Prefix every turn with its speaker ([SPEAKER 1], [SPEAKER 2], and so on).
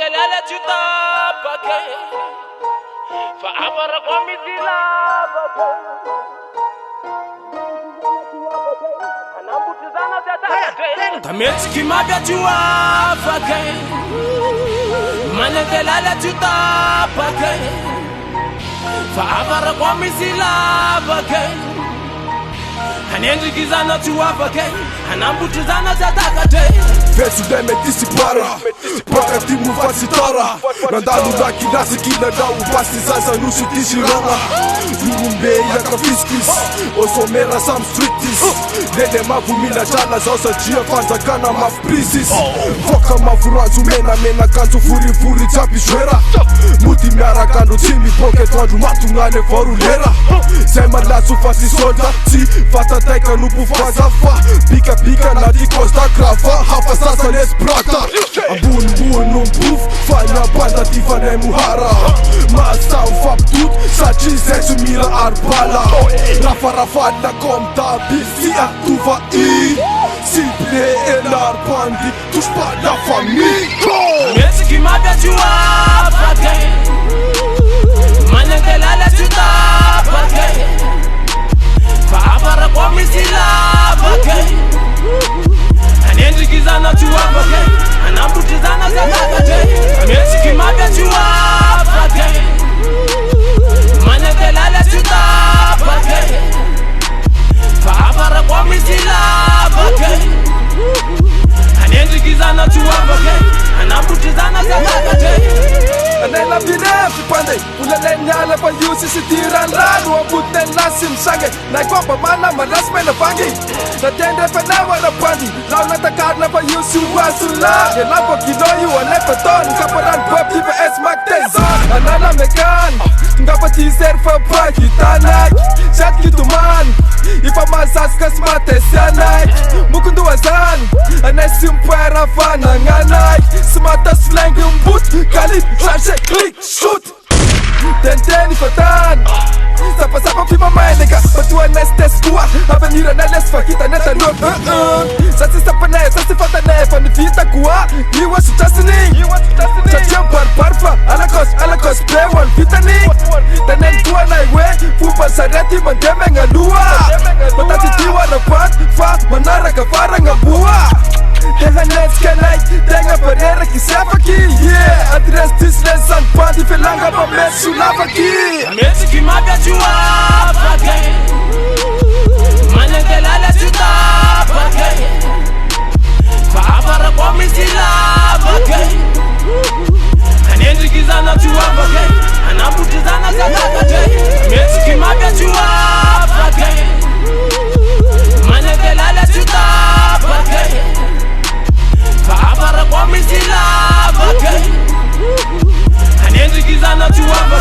[SPEAKER 1] Manendelele tutapake Faabara kwa mitilabake Anambutizana zatate Kameti kimabya tuwafake Manendelele tutapake Faabara kwa mitilabake Anendikizana tuwafake Anambutizana zatate
[SPEAKER 2] Verso deme disipara Paka timu fasitara Nandalo na kinasi kinadao Basi sasa nusu tishirama Yurumbe yaka fiskis Osomera some streetis Nene mavu mina jala Zosa jia fanza kana maf prisis Foka mafurazu mena kanzu furi chapi shwera Muti miara kando chimi pocket wandu matungane foru lera Sema lasu fasi solda Si fata taika nupu fazafa Pika na di costa grava Hapa sasa les prata Abun proof Fanya banda tifane muhara Masa ufap tut Sachi sexu mira arbala Rafa na komta Bisi atuva i Simple elar bandi Tushpa la famille
[SPEAKER 1] Mesi kimabya tuwafake Manendelele tutapake Faabara kwa mitilabake Anendikizana tuwafake Anambutizana zatate Mesi kimabya tuwafake Manendelele tutapake Faabara kwa mitilabake Anendikizana tuwafake Anambutizana zatate
[SPEAKER 2] Anela birefi pande Ulele nyale pa yusi si tiran ranu Ambute nasim sange Naikwamba mana maras mena pangi Natende penewa na pandi Lau natakar na pa yusi wasula Yelampo kinoyu alepe ton Kaparan pop tipe es magtezon Anala mekan Ngapa teaser fa pa kitanak Shat kituman Ipa masas kas mate sianak Mukundu wazan Anesim puera fana nganak Semata slang umbut Kali Trash click, shoot Tenten ifatan Sapa pima mainega Batua nestes kuwa Avenira na les fakita neta luk Sasi sapa ne, sasi fata ne Panifita kuwa Iwa sutasini Chacham parfa Alakos play one fitani Tenen kuwa na iwe Fupa sareti mandeme ngalua Patati tiwa na pat Fa manara kafara ngabua Hehanes kanay Tenga parera kisafaki Yeah Adres tislen san pandi Felanga pa mesu lavaki
[SPEAKER 1] Mesi kimabya tuwafake Manendelele tutapake Faabara kwa mitilabake Anendikizana tuwafake Anambutizana zatate Mesi kimabya tuwafake Manendelele tutapake Faabara kwa mitilabake Anendikizana tuwafake